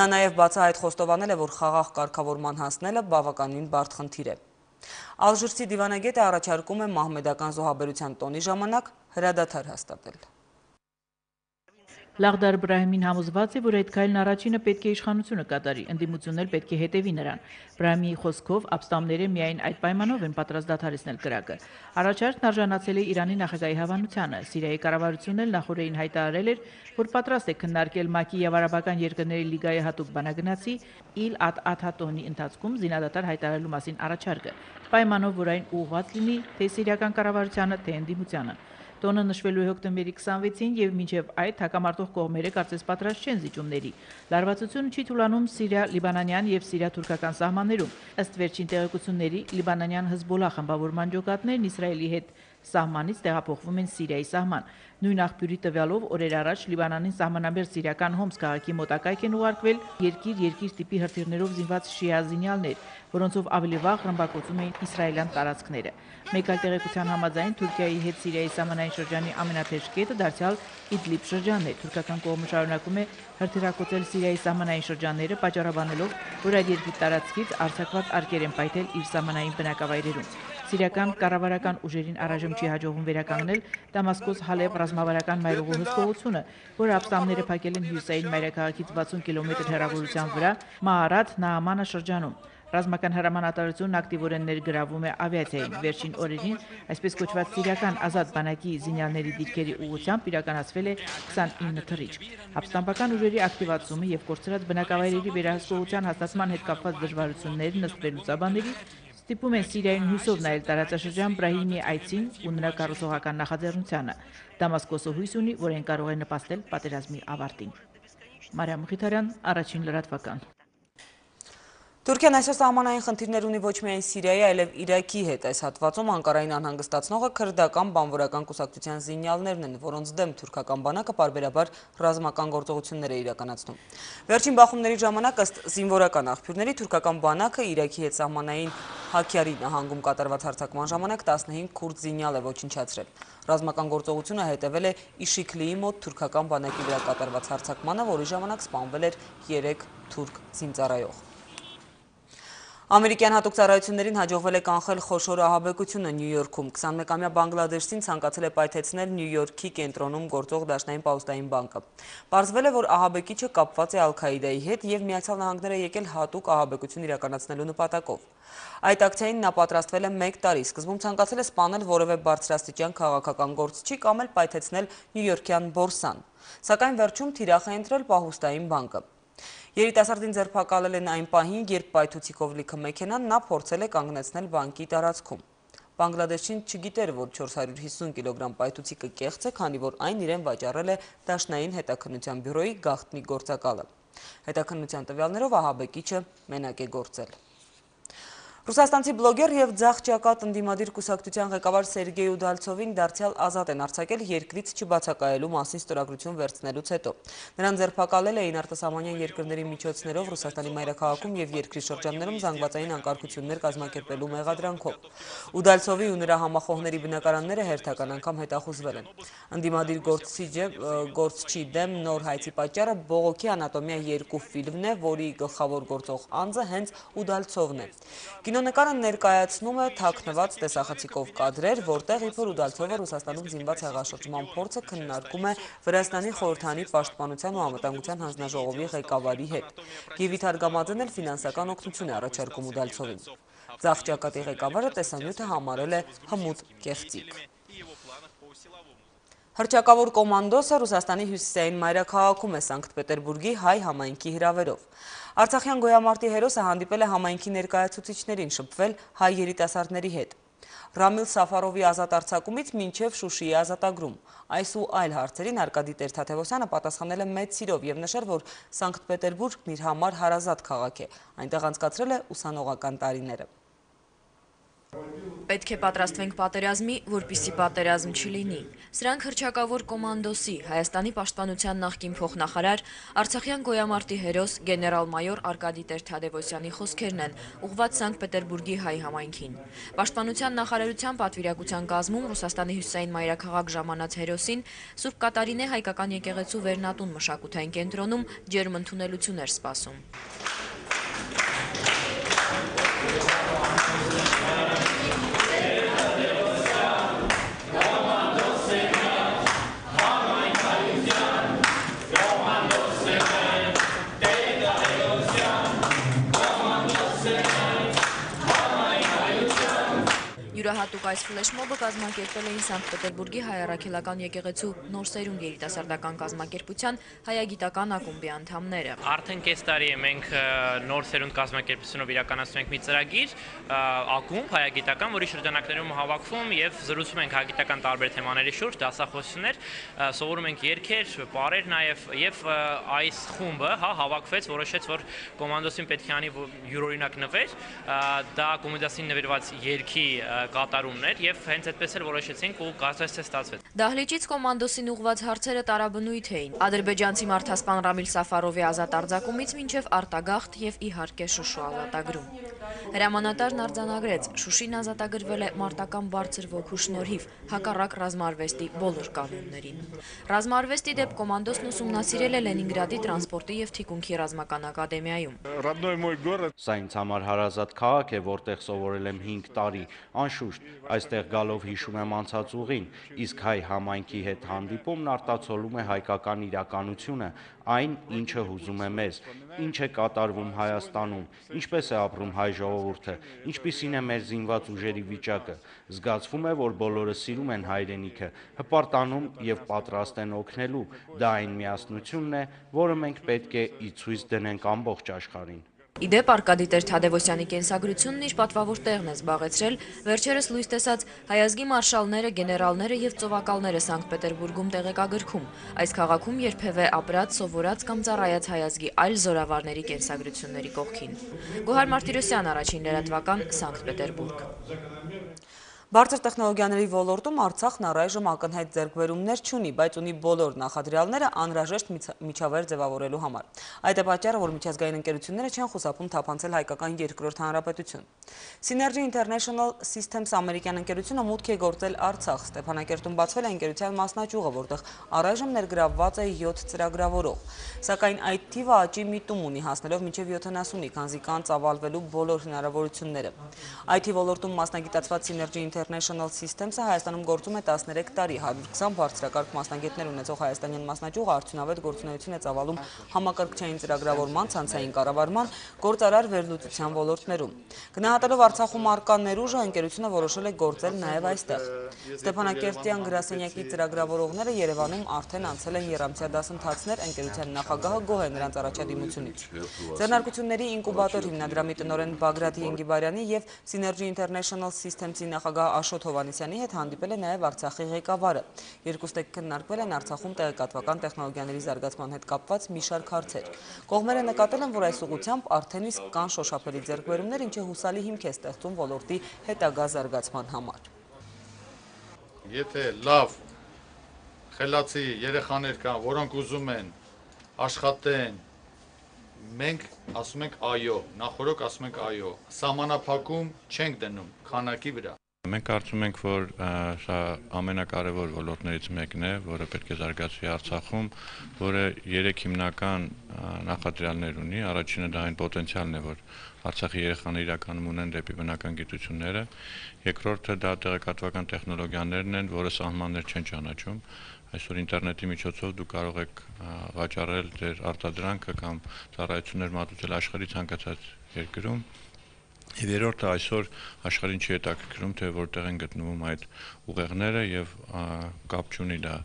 Նա նաև բացահայտ խոստովանել է, որ խաղաղ կարգավորման հասնելը բավականին բարդ խնդիր է։ Ալժիրցի դիվանագետը առաջարկում է մահմեդական զոհաբերության տոնի ժամանակ հրադադար հաստատել։ Լաղդար Բրահիմին համոզված է, որ այդ քայլն առաջինը պետք է իշխանությունը կատարի, ընդդիմությունն էլ պետք է հետևի նրան։ Բրահիմի խոսքով ապստամբները միայն այդ պայմանով են պատրաստ դադարեցնել կրակը։ Առաջարկն արժանացել է Իրանի նախագահի հավանությանը։ Սիրիայի կառավարությունն էլ նախորդին հայտարարել էր, որ պատրաստ է քննարկել ՄԱԿ-ի եւ Արաբական երկրների լիգայի հատուկ բանագնացի Իլ Աթաթոնի ընթացքում զինադադար հայտարարելու մասին առաջարկը, պայմանով, որ այն ուղղված լինի թե սիրիական կառավարությանը, թե ընդդիմությանը։ Տոնը նշվելու է հոկտեմբերի 26-ին եւ մինչեւ այդ հակամարտող կողմերը կարծես պատրաստ չեն զիջումների։ Լարվածությունը չի թուլանում Սիրիա-Լիբանանյան եւ Սիրիա-թուրքական սահմաններում։ Ըստ վերջին տեղեկությունների, Լիբանանյան Հզբոլլահ խմբավորման ջոկատներն Իսրայելի հետ Սահմանից տեղափոխվում են Սիրիայի սահման։ Նույն աղբյուրի տվյալով օրեր առաջ Լիբանանին սահմանաբեր սիրիական Հոմս քաղաքի մոտակայք են ուղարկվել երկիր տիպի հրթիռներով զինված շիա զինյալներ, որոնցով ավելի վաղ ռմբակոծում էին իսրայելյան տարածքները։ Մեկ այլ տեղեկության համաձայն Թուրքիայի հետ Սիրիայի սահմանային շրջանի ամենաթեժ կետը դարձյալ Իդլիբ շրջանն է։ Թուրքական կողմը շարունակում է հրթիռակոծել Սիրիայի սահմանային շրջանները, պատճառաբանելով, որ այդ երկրի տարածքից արձակված արկեր են պայթել իր սահմանային բնակավայրերում։ Սիրիական կառավարական ուժերին առայժմ չի հաջողվում վերականգնել Դամասկոս-Հալեբ ռազմավարական մայրուղու հսկողությունը, որը ապստամբները փակել են հյուսային մայրաքաղաքից 60 կիլոմետր հեռավորության վրա Մաարաթ Նաամանը շրջանում։ Ռազմական հրամանատարությունն ակտիվորեն ներգրավում է ավիացիային։ Վերջին օրերին այսպես կոչված սիրիական ազատ բանակի զինյալների դիրքերի ուղղությամբ իրականացվել է 29 թռիչք։ Ապստամբական ուժերի ակտիվացումը եւ կորցրած բնակավայրերի վերահսկողության հաստատման հետ կապված դժվարություններն ըստ վերլուծաբանների ստիպում են Սիրիային հույսով նայել տարածաշրջան Բրահիմի այցին ու նրա կառուցողական նախաձեռնությանը։ Դամասկոսը հույս ունի, որ այն կարող է նպաստել պատերազմի ավարտին։ Մարիամ Ղիթարյան, Առաջին լրատվական։ Թուրքիան այսօր սահմանային խնդիրներ ունի ոչ միայն Սիրիայի, այլև Իրաքի հետ։ Այս հատվածում Անկարային անհանգստացնողը քրդական բանվորական կուսակցության զինյալներն են, որոնց դեմ թուրքական բանակը պարբերաբար ռազմական գործողություններ է իրականացնում։ Վերջին բախումների ժամանակ ըստ զինվորական աղբյուրների թուրքական բանակը Իրաքի հետ սահմանային Հաքյարի նահանգում կատարված հարձակման ժամանակ 15 քուրդ զինյալ է ոչնչացրել։ Ռազմական գործողությունը հետևել է Իշիքլիի մոտ թուրքական բանակի վրա կատարված հարձակմանը, որի ժամանակ սպանվել էր 3 թուրք զինծառայող։ Ամերիկյան հատուկ ծառայություններին հաջողվել է կանխել խոշոր ահաբեկությունը Նյու Յորքում։ 21-ամյա Բանգլադեշին ցանկացել է պայթեցնել Նյու Յորքի կենտրոնում գործող դաշնային պահուստային բանկը։ Պարզվել է, որ ահաբեկիչը կապված է Ալ-Քաիդայի հետ եւ Միացյալ Նահանգներ է եկել հատուկ ահաբեկություն իրականացնելու նպատակով։ Այդ ակցիային նա պատրաստվել է 1 տարի, սկզբում ցանկացել է սպանել որևէ բարձրաստիճան քաղաքական գործչի կամ էլ պայթեցնել Նյու-Յորքյան բորսան, սակայն վերջում թիրախ է ընտրել պահուստային բանկը։ Երիտասարդին ձերբակալել են այն պահին, երբ պայթուցիկով լիքը մեքենան նա փորձել է կանգնեցնել բանկի տարածքում։ Բանգլադեշին չգիտեր, որ 450 կիլոգրամ պայթուցիկը կեղծ է, քանի որ այն իրեն վաճառել է Դաշնային հետաքննության բյուրոյի գաղտնի գործակալը։ Հետաքննության տվյալներով ահաբեկիչը մենակ է գործել։ Ռուսաստանցի բլոգեր եւ ձախ ճակատ ընդդիմադիր կուսակցության ղեկավար Սերգեյ Ուդալցովին դարձյալ ազատ են արձակել երկրից չբացակայելու մասին ստորագրություն վերցնելուց հետո։ Նրան ձերբակալել էին արտասահմանյան երկրների միջոցներով Ռուսաստանի մայրաքաղաքում եւ երկրի շրջաններում զանգվածային անկարգություններ կազմակերպելու մեղադրանքով։ Ուդալցովի ու նրա համախոհների բնակարանները հերթական անգամ հետախուզվել են։ Ընդդիմադիր գործչի դեմ նոր հայցի պատճառը բողոքի անատոմիա 2 ֆիլմն է, որի գլխավոր գործող անձը հենց Ուդալցովն է։ Կինոնկարը ներկայացնում է թաքնված տեսախցիկով կադրեր, որտեղ իբր Ուդալցովը Ռուսաստանում զինված հեղաշրջման փորձը քննարկում է Վրաստանի խորհրդանի պաշտպանության ու անվտանգության հանձնաժողովի ղեկավարի հետ։ Գիվի Թարգամաձեն էլ ֆինանսական օգնություն է առաջարկում Ուդալցովին։ Ձախ ճակատի ղեկավարը տեսանյութը համարել է հմուտ կեղծիք։ Հռչակավոր կոմանդոսը Ռուսաստանի հյուսիսային մայրաքաղաքում է Սանկտ Պետերբուրգի հայ համայնքի հրավերով։ Արցախյան գոյամարտի հերոսը հանդիպել է համայնքի ներկայացուցիչներին, շփվել հայ երիտասարդների հետ։ Ռամիլ Սաֆարովի ազատ արձակումից մինչև Շուշիի ազատագրում։ Այս ու այլ հարցերին Արկադի Տեր-Թադևոսյանը պատասխանել է մեծ սիրով եւ նշել, որ Սանկտ Պետերբուրգն իր համար հարազատ քաղաք է։ Այնտեղ անցկացրել է ուսանողական տարիները։ Պետք է պատրաստվենք պատերազմի, որպեսզի պատերազմ չլինի։ Սրանք հռչակավոր կոմանդոսի, Հայաստանի պաշտպանության նախկին փոխնախարար, Արցախյան գոյամարտի հերոս գեներալ-մայոր Արկադի Տեր-Թադևոսյանի խոսքերն են, ուղղված Սանկտ Պետերբուրգի հայ համայնքին։ Պաշտպանության նախարարության պատվիրակության կազմում Ռուսաստանի հյուսիսային մայրաքաղաք ժամանած հերոսին Սուրբ Կատարինե հայկական եկեղեցու Վերնատուն մշակութային կենտրոնում ջերմ ընդունելություն էր սպասում։ Յուրահատուկ այս ֆլեշմոբը կազմակերպել էին Սանկտ Պետերբուրգի հայ առաքելական եկեղեցու նոր սերունդ երիտասարդական կազմակերպության հայագիտական ակումբի անդամները։ Արդեն կես տարի է մենք նոր սերունդ կազմակերպությունով իրականացնում ենք մի ծրագիր, ակումբ հայագիտական, որի շրջանակներում հավաքվում եւ զրուցում ենք հայագիտական տարբեր թեմաների շուրջ, դասախոսություններ, սովորում ենք երգեր, պարեր եւ այս խումբը հավաքվեց, որոշեց, որ կոմանդոսին պետք է անի յուրօրինակ նվեր, դա կոմանդոսին նվիրված երգի կատարում խանգարումներ եւ հենց այդպես էլ որոշեցինք ու կարծես թե ստացվեց։ Դահլիճից կոմանդոսին ուղղված հարցերը տարաբնույթ էին։ Ադրբեջանցի մարդասպան Ռամիլ Սաֆարովի ազատ արձակումից մինչև արտագաղթ եւ իհարկե Շուշու ազատագրում։ Հրամանատարն արձանագրեց, Շուշին ազատագրվել է մարտական բարձր ոգու շնորհիվ, հակառակ ռազմարվեստի բոլոր կանոններին։ Ռազմարվեստի դեպ կոմանդոսն ուսումնասիրել է Լենինգրադի տրանսպորտի եւ թիկունքի ռազմական ակադեմիայում։ Սա ինձ համար հարազատ քաղաք է, որտեղ սովորել եմ 5 տարի, անշուշտ, այստեղ գալով հիշում եմ անցած ուղին, իսկ հայ համայնքի հետ հանդիպումն արտացոլում է հայկական իրականությունը, այն, ինչը հուզում է մեզ, ինչ է կատարվում Հայաստանում, ինչպես է ապրում հայ ժողովուրդը, ինչպիսին է մեր զինված ուժերի վիճակը, զգացվում է, որ բոլորը սիրում են հայրենիքը, հպարտանում եւ պատրաստ են օգնելու, դա այն միասնությունն է, որը մենք պետք է ի ցույց դնենք ամբողջ աշխարհին։ Իդեպ Արկադի Տեր-Թադևոսյանի կենսագրությունն իր պատվավոր տեղն է զբաղեցրել վերջերս լույս տեսած հայազգի մարշալները, գեներալները եւ ծովակալները Սանկտ Պետերբուրգում տեղեկագրքում։ Այս քաղաքում երբևէ ապրած, սովորած կամ ծառայած հայազգի այլ զորավարների կենսագրությունների կողքին։ Գոհար Մարտիրոսյան, Առաջին լրատվական, Սանկտ Պետերբուրգ։ Բարձր տեխնոլոգիաների ոլորտում Արցախն առայժմ ակնհայտ ձեռքբերումներ չունի, բայց ունի բոլոր նախադրյալները անհրաժեշտ միջավայր ձևավորելու համար։ Այդ է պատճառը, որ միջազգային ընկերությունները չեն խուսափում թափանցել հայկական երկրորդ հանրապետություն։ Synergy International Systems ամերիկյան ընկերությունը մուտք է գործել Արցախ։ Ստեփանակերտում բացվել է ընկերության մասնաճյուղը, որտեղ առայժմ ներգրավված է 7 ծրագրավորող։ Սակայն այդ թիվը աճի միտում ունի, հասնելով մինչև 70-ի, քանզի կան ծավալվելու բոլոր հնարավորությունները։ IT ոլորտում մասնագիտացված Synergy International Systems-ը Հայաստանում գործում է 13 տարի, 120 բարձրակարգ մասնագետներ ունեցող հայաստանյան մասնաճյուղը արդյունավետ գործունեություն է ծավալում համակարգչային ծրագրավորման, ցանցային կառավարման, գործարար վերլուծության ոլորտներում։ Գնահատելով Արցախում առկա ներուժը, ընկերությունը որոշել է գործել նաև այստեղ։ Ստեփանակերտյան գրասենյակի ծրագրավորողները Երևանում արդեն անցել են եռամսյա դասընթացներ, ընկերության նախագահը գոհ է նրանց առաջադիմությունից։ Ձեռնարկությունների ինկուբատոր հիմնադրամի տնօրեն Բագրատ Ենգիբարյանի եւ Synergy International Systems-ի նախագահ Աշոտ Հովհաննիսյանի հետ հանդիպել է նաև Արցախի ղեկավարը։ Երկուստը քննարկվել են Արցախում տեղեկատվական տեխնոլոգիաների զարգացման հետ կապված մի շարք հարցեր։ Կողմերը նկատել են, որ այս ուղղությամբ արդեն իսկ կան շոշափելի ձեռքբերումներ, ինչը հուսալի հիմք է ստեղծում ոլորտի հետագա զարգացման համար։ Եթե լավ խելացի երեխաներ կան, որոնք ուզում են աշխատեն, մենք ասում ենք այո, նախորոք ասում ենք այո, սահմանափակում չենք դնում քանակի վրա։ Մենք կարծում ենք, որ սա ամենակարևոր ոլորտներից մեկն է, որը պետք է զարգացվի Արցախում, որը 3 հիմնական նախադրյալներ ունի։ Առաջինը դա այն պոտենցիալն է, որ Արցախի երեխաները իրականում ունեն դեպի բնական գիտությունները։ Երկրորդը դա տեղեկատվական տեխնոլոգիաներն են, որը սահմաններ չեն ճանաչում։ Այսօր ինտերնետի միջոցով դուք կարող եք վաճառել ձեր արտադրանքը կամ ծառայություններ մատուցել աշխարհի ցանկացած երկրում։ Եվ երրորդը այսօր աշխարհին չի հետաքրքրում, թե որտեղ են գտնվում այդ ուղեղները եւ կապ չունի դա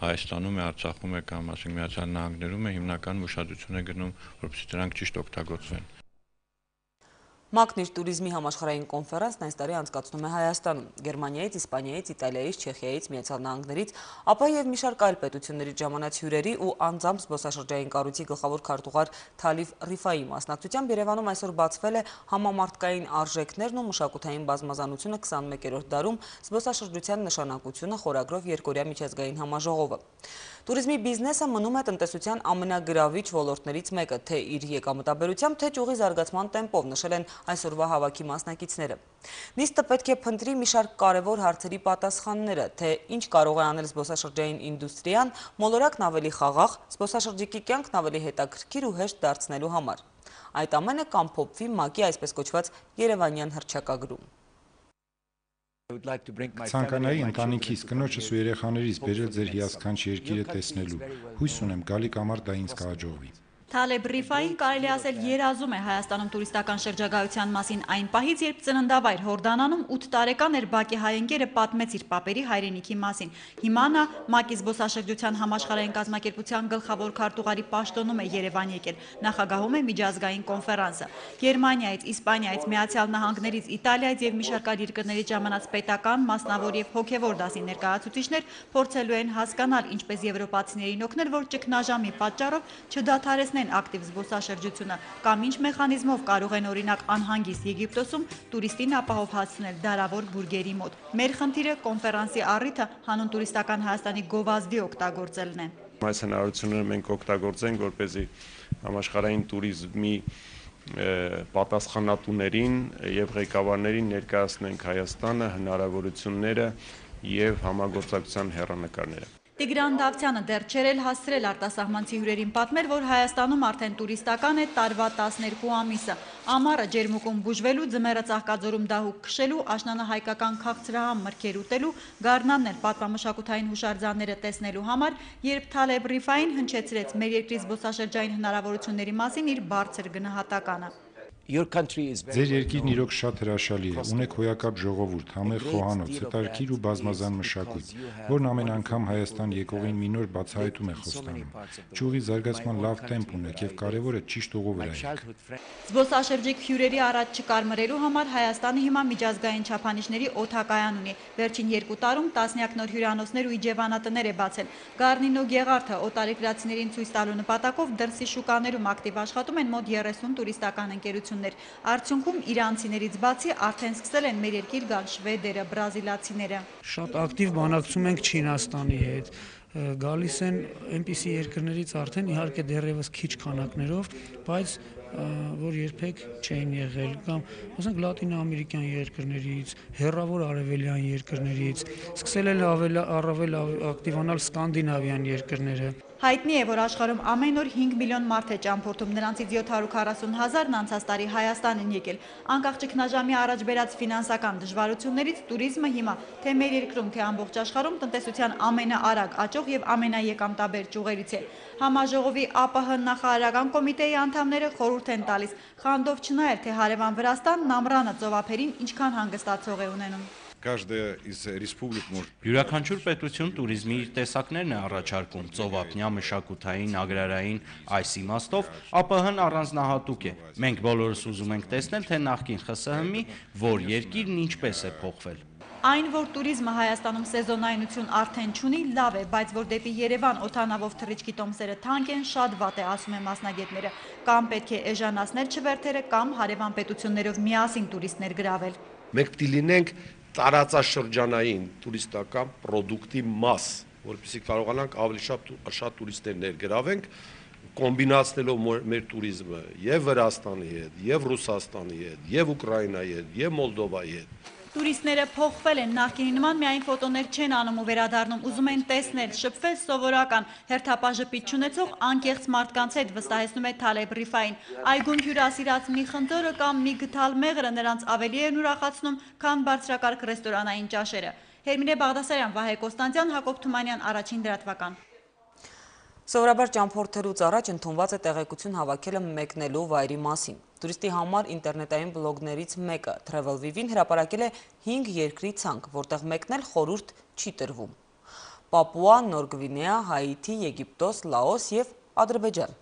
Հայաստանում է, Արցախում է կամ ասենք Միացյալ Նահանգներում է, հիմնական ուշադրություն է գնում, որպեսզի դրանք ճիշտ օգտագործվեն։ ՄԱԿ-ն իր туриզմի համաշխարհային կոնֆերանսն այս տարի անցկացնում է Հայաստանում։ Գերմանիայից, Իսպանիայից, Իտալիայից, Չեխիայից, Միացյալ Նահանգներից, ապա եւ մի շարք այլ պետություններից ժամանած հյուրերի ու անձամբ զբոսաշրջային կառույցի գլխավոր քարտուղար Թալիֆ Ռիֆայի մասնակցությամբ Երևանում այսօր բացվել է համամարտկային արժեքներն ու մշակութային բազմազանությունը 21-րդ դարում զբոսաշրջության նշանակությունը խորագրով երկօրյա միջազգային համաժողովը։ Туриզմի բիզնեսը մնում է տնտեսության ամենագրավիչ ոլորտներից մեկը, թե իր եկամտաբերությամբ, թե ճյուղի զարգացման տեմպով, նշել են այսօրվա հավաքի մասնակիցները։ Նիստը պետք է փնտրի մի շարք կարևոր հարցերի պատասխանները, թե ինչ կարող է անել զբոսաշրջային ինդուստրիան, մոլորակն ավելի խաղաղ, զբոսաշրջիկի կյանքն ավելի հետաքրքիր ու հեշտ դարձնելու համար։ Այդ ամենը կամփոփվի ՄԱԿ-ի այսպես կոչված Երևանյան հռչակագրում։ Ցանկանայի ընտանիքիս, կնոջս ու երեխաներիս բերել ձեր հիասքանչ երկիրը տեսնելու։ Հույս ունեմ գալիք համար դա ինձ կհաջողվի։ Թալեբ Ռիֆային կարելի ասել երազում է Հայաստանում տուրիստական շրջագայության մասին այն պահից, երբ ծննդավայր Հորդանանում 8 տարեկան էր Բակի հայընկերը պատմեց իր պապերի հայրենիքի մասին։ Հիմա նա ՄԱԿ-ի զբոսաշրջության համաշխարհային կազմակերպության գլխավոր քարտուղարի պաշտոնում է Երևան եկել, նախագահում է միջազգային կոնֆերանսը։ Գերմանիայից, Իսպանիայից, Միացյալ Նահանգներից, Իտալիայից եւ մի շարք այլ երկրներից ժամանած պետական, մասնավոր եւ հոգեվոր դասի ներկայացուցիչներ փորձելու են հասկանալ, ինչպես եվրոպացիներին օգնել, որ ճգնաժամի պատճառով չդադարեցնեն օգնեն ակտիվ զբոսաշրջությունը, կամ ինչ մեխանիզմով կարող են օրինակ անհանգիստ Եգիպտոսում տուրիստին ապահով հասցնել դարավոր բուրգերի մոտ։ Մեր խնդիրը կոնֆերանսի առիթը հանուն տուրիստական Հայաստանի գովազդի օգտագործելն է։ Այս հնարավորությունները մենք օգտագործենք, որպեսզի համաշխարհային տուրիզմի պատասխանատուներին եւ ղեկավարներին ներկայացնենք Հայաստանը, հնարավորությունները եւ համագործակցության հեռանկարները։ Տիգրան Դավթյանը դեռ չէր էլ հասցրել արտասահմանցի հյուրերին պատմել, որ Հայաստանում արդեն տուրիստական է տարվա 12 ամիսը։ Ամառը ջերմուկում բուժվելու, ձմեռը Ծաղկաձորում դահուկ քշելու, աշնանը հայկական քաղցրահամ մրգեր ուտելու, գարնանն էլ պատմամշակութային հուշարձանները տեսնելու համար, երբ Թալեբ Ռիֆային հնչեցրեց մեր երկրի զբոսաշրջային հնարավորությունների մասին իր բարձր գնահատականը։ Ձեր երկիրն իրոք շատ հրաշալի է, ունեք հոյակապ ժողովուրդ, համեղ խոհանոց, հետարքիր ու բազմազան մշակույթ, որն ամեն անգամ Հայաստան եկողին մի նոր բացահայտում է խոստանում։ Ճյուղի զարգացման լավ տեմպ ունեք եւ կարեւորը ճիշտ ուղու վրա եք։ Զբոսաշրջիկ հյուրերի առաջ չկարմրելու համար Հայաստանը հիմա միջազգային չափանիշների օդակայան ունի։ Վերջին 2 տարում տասնյակ նոր հյուրանոցներ ու իջևանատներ է բացել։ Գառնին ու Գեղարդը օտարերկրացիներին ցույց տալու նպատակով դրսի շուկաներում ակտիվ աշխատում են մոտ 30 տուրիստական ընկերություններ։ Արդյունքում իրանցիներից բացի արդեն սկսել են մեր երկիր գալ շվեդերը, բրազիլացիները։ Շատ ակտիվ բանակցում ենք Չինաստանի հետ։ Գալիս են այնպիսի երկրներից արդեն իհարկե դեռևս քիչ քանակներով, բայց որ երբեք չէին եղել, կամ ասենք լատինոամերիկյան երկրներից, հեռավոր արևելյան երկրներից, սկսել են առավել ակտիվանալ սկանդինավյան երկրները։ Հայտնի է, որ աշխարհում ամեն օր 5 միլիոն մարդ է ճամփորդում, նրանցից 740,000-ն անցած տարի Հայաստան են եկել։ Անկախ ճգնաժամի առաջ բերած ֆինանսական դժվարություններից տուրիզմը հիմա թե մեր երկրում, թե ամբողջ աշխարհում տնտեսության ամենաարագ աճող եւ ամենաեկամտաբեր ճյուղերից է։ Համաժողովի ԱՊՀ նախարարական կոմիտեի անդամները խորհուրդ են տալիս խանդով չնայել, թե հարևան Վրաստանն ամռանը ծովափերին ինչքան հանգստացող է ունենում։ Յուրաքանչյուր պետություն տուրիզմի իր տեսակներն է առաջարկում, ծովափնյա, մշակութային, ագրարային, այս իմաստով ԱՊՀ-ն առանձնահատուկ է։ Մենք բոլորս ուզում ենք տեսնել, թե նախկին ԽՍՀՄ-ի որ երկիրն ինչպես է փոխվել։ Այն, որ տուրիզմը Հայաստանում սեզոնայնություն արդեն չունի, լավ է, բայց որ դեպի Երևան օդանավով թռիչքի տոմսերը թանկ են, շատ վատ է, ասում են մասնագետները։ Կամ պետք է էժանացնել չվերթերը, կամ հարևան պետություններով միասին տուրիստներ գրավել։ Մենք պիտի լինենք տարածաշրջանային տուրիստական պրոդուկտի մաս, որպեսզի կարողանանք ավելի շատ տուրիստներ ներգրավենք, կոմբինացնելով մեր տուրիզմը եւ Վրաստանի հետ, եւ Ռուսաստանի հետ, եւ Ուկրաինայի հետ, եւ Մոլդովայի հետ։ Տուրիստները փոխվել են, նախկինի նման միայն ֆոտոներ չեն անում ու վերադառնում, ուզում են տեսնել, շփվել սովորական, հերթապաժպիտ չունեցող անկեղծ մարդկանց հետ, վստահեցնում է Թալեբ Ռիֆային։ Այգուն հյուրասիրած մի խնձորը կամ մի գթալ մեղրը նրանց ավելի են ուրախացնում, քան բարձրակարգ ռեստորանային ճաշերը։ Հերմինե Բաղդասարյան, Վահե Կոստանտյան, Հակոբ Թումանյան, Առաջին լրատվական։ Սովորաբար ճամփորդելուց առաջ ընդունված է տեղեկություն հավաքելը մեկնելու վայրի մասին։ Տուրիստի համար ինտերնետային բլոգներից մեկը TravelViv-ին հրապարակել է 5 երկրի ցանկ, որտեղ մեկնել խորհուրդ չի տրվում։ Պապուա, Նոր Գվինեա, Հայիթի, Եգիպտոս, Լաոս եւ Ադրբեջան։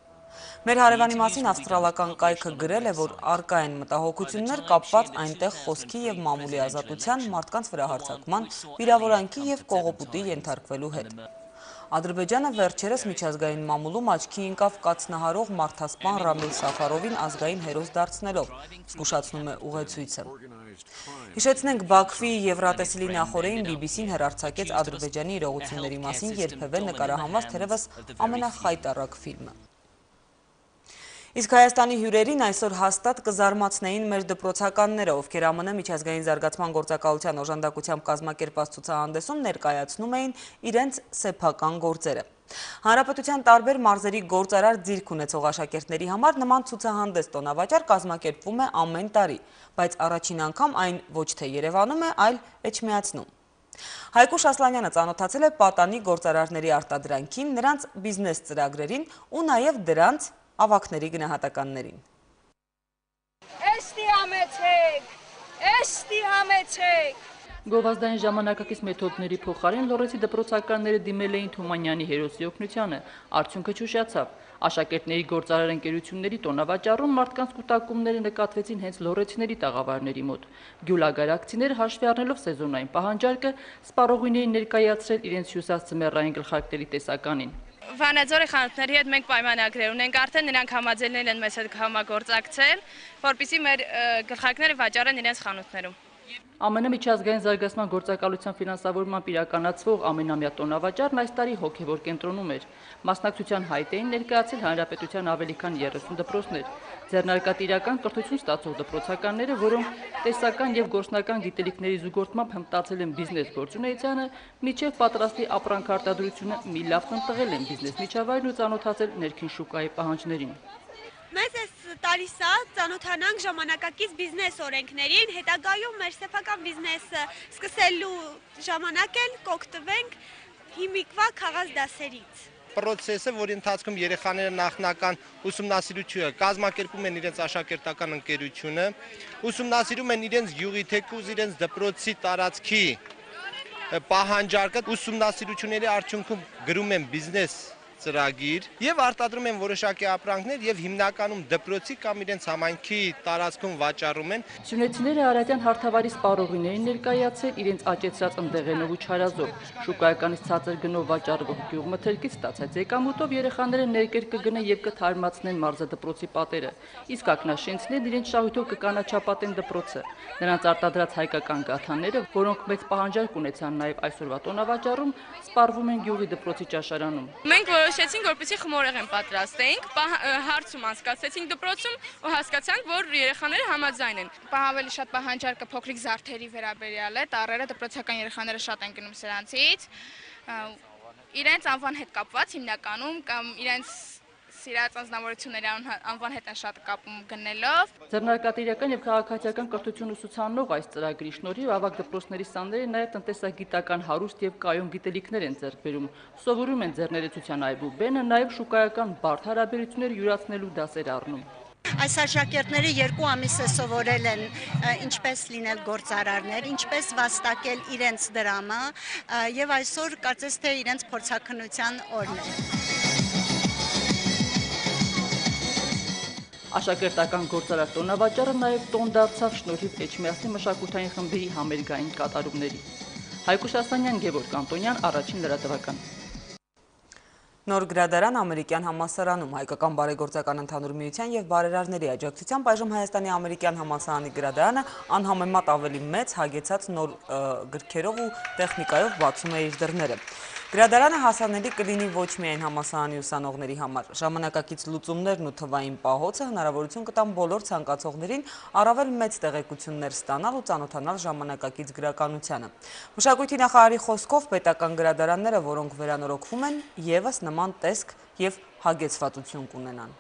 Մեր հարևանի մասին ավստրալական կայքը գրել է, որ առկա են մտահոգություններ կապված այնտեղ խոսքի եւ մամուլի ազատության, մարդկանց վրա հարձակման, վիրավորանքի եւ կողոպուտի ենթարկվելու հետ։ Ադրբեջանը վերջերս միջազգային մամուլում աչքի ընկավ կաթնահարող մարդասպան Ռամիլ Սաֆարովին ազգային հերոս դարձնելով, զգուշացնում է ուղեցույցը։ Հիշեցնենք, Բաքվի Եվրատեսիլի նախօրեին BBC-ն հեռարձակեց Ադրբեջանի իրողությունների մասին երբևէ նկարահանված թերևս ամենախայտառակ ֆիլմը։ Իսկ Հայաստանի հյուրերին այսօր հաստատ կզարմացնեին մեր դպրոցականները, ովքեր ԱՄՆ միջազգային զարգացման գործակալության օժանդակությամբ կազմակերպած ցուցահանդեսում ներկայացնում էին իրենց սեփական գործերը։ Հանրապետության տարբեր մարզերի գործարար ձիրք ունեցող աշակերտների համար նման ցուցահանդես տոնավաճառ կազմակերպվում է ամեն տարի, բայց առաջին անգամ այն ոչ թե Երևանում է, այլ Էջմիածնում։ Հայկուշ Ասլանյանը ծանոթացել է պատանի գործարարների արտադրանքին, նրանց բիզնես ծրագրերին ու նաև դրանց ավակների գնահատականներին։ Գովազդային ժամանակակից մեթոդների փոխարեն լոռեցի դպրոցականները դիմել էին Թումանյանի հերոսի օգնությանը, արդյունքը չուշացավ։ Աշակերտների գործարար ընկերությունների տոնավաճառում մարդկանց կուտակումները նկատվեցին հենց լոռեցիների տաղավարների մոտ։ Գյուլագարակցիները հաշվի առնելով սեզոնային պահանջարկը սպառողուներին ներկայացրել իրենց հյուսած ձմեռային գլխարկների տեսականին։ Վանաձորի խանութների հետ մենք պայմանագրեր ունենք, արդեն նրանք համաձայնել են մեզ հետ համագործակցել, որպեսզի մեր գլխարկները վաճառեն իրենց խանութներում։ ԱՄՆ միջազգային զարգացման գործակալության ֆինանսավորմամբ իրականացվող ամենամյա տոնավաճառն այս տարի հոգևոր կենտրոնում էր։ Մասնակցության հայտ էին ներկայացել հանրապետության ավելի քան 30 դպրոցներ։ Ձեռնարկատիրական կրթություն ստացող դպրոցականները, որոնք տեսական եւ գործնական գիտելիքների զուգորդմամբ հմտացել են բիզնես գործունեությանը, միջև պատրաստի ապրանքարտադրությունը մի լավ տնտղել են բիզնես միջավայրն ու ծանոթացել ներքին շուկայի պահանջներին։ Մեզ այս տալիս է ծանոթանանք ժամանակակից բիզնես օրենքներին, հետագայում մեր սեփական բիզնեսը սկսելու ժամանակ էլ կօգտվենք հիմիկվա քաղաք դասերից։ Պրոցեսը, որի ընթացքում երեխաները նախնական ուսումնասիրությունը կազմակերպում են իրենց աշակերտական ընկերությունը, ուսումնասիրում են իրենց գյուղի թեկուզ իրենց դպրոցի տարածքի պահանջարկը, ուսումնասիրությունների արդյունքում գրում են բիզնես ծրագիր եւ արտադրում են որոշակի ապրանքներ եւ հիմնականում դպրոցի կամ իրենց համայնքի տարածքում վաճառում են։ Սյունեցիները Արարատյան հարթավարի սպառողիներին ներկայացել իրենց աճեցրած ընդեղենով ու չարազով, շուկայականից ցածր գնով վաճառվող գյուղմթերքից ստացած եկամուտով երեխաները ներկեր կգնեն եւ կթարմացնեն մարզադպրոցի պատերը, իսկ ակնաշենցներն իրենց շահույթով կկանաչապատեն դպրոցը։ Նրանց արտադրած հայկական գաթաները, որոնք մեծ պահանջարկ ունեցան նաեւ այսօրվա տոնավաճառում, սպառվում են գյուղի դպրոցի ճաշարանում։ Մենք որոշեցինք, որպեսզի խմորեղեն պատրաստենք, հարցում անցկացրեցինք դպրոցում ու հասկացանք, որ երեխաները համաձայն են։ Ավելի շատ պահանջարկը փոքրիկ զարդերի վերաբերյալ է, տառերը դպրոցական երեխաները շատ են գնում սրանցից, իրենց անվան հետ կապված հիմնականում կամ իրենց սիրած անձնավորությունների անվան հետ են շատ կապում գնելով։ Ձեռնարկատիրական եւ քաղաքացիական կրթություն ուսուցանող այս ծրագրի շնորհիվ ավագ դպրոցների սաները նաեւ տնտեսագիտական հարուստ եւ կայուն գիտելիքներ են ձեռք բերում։ Սովորում են ձեռներեցության այբու բենը, նաեւ շուկայական բարդ հարաբերություններ յուրացնելու դասեր առնում։ Այս աշակերտները 2 ամիս է սովորել են ինչպես լինել գործարարներ, ինչպես վաստակել իրենց դրամը եւ այսօր կարծես թե իրենց փորձաքննության օրն է։ Աշակերտական գործարար տոնավաճառը նաև տոն դարձավ շնորհիվ Էջմիածնի մշակութային խմբի համերգային կատարումների։ Հայկուշ Ասանյան, Գևորգ Անտոնյան, Առաջին լրատվական։ Նոր գրադարան ամերիկյան համալսարանում հայկական բարեգործական ընդհանուր միության եւ բարերարների աջակցությամբ այժմ Հայաստանի ամերիկյան համալսարանի գրադարանը անհամեմատ ավելի մեծ հագեցած նոր գրքերով ու տեխնիկայով բացում է իր դռները։ Գրադարանը հասանելի կլինի ոչ միայն համալսարանի ուսանողների համար։ Ժամանակակից լուծումներն ու թվային պահոցը հնարավորություն կտան բոլոր ցանկացողներին առավել մեծ տեղեկություններ ստանալ ու ծանոթանալ ժամանակակից գրականությանը։ Մշակույթի նախարարի խոսքով պետական գրադարանները, որոնք վերանորոգվում են, եւս նման տեսք եւ հագեցվածություն կունենան։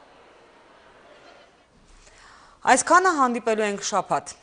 Այսքանը հանդիպելու ենք շաբաթ։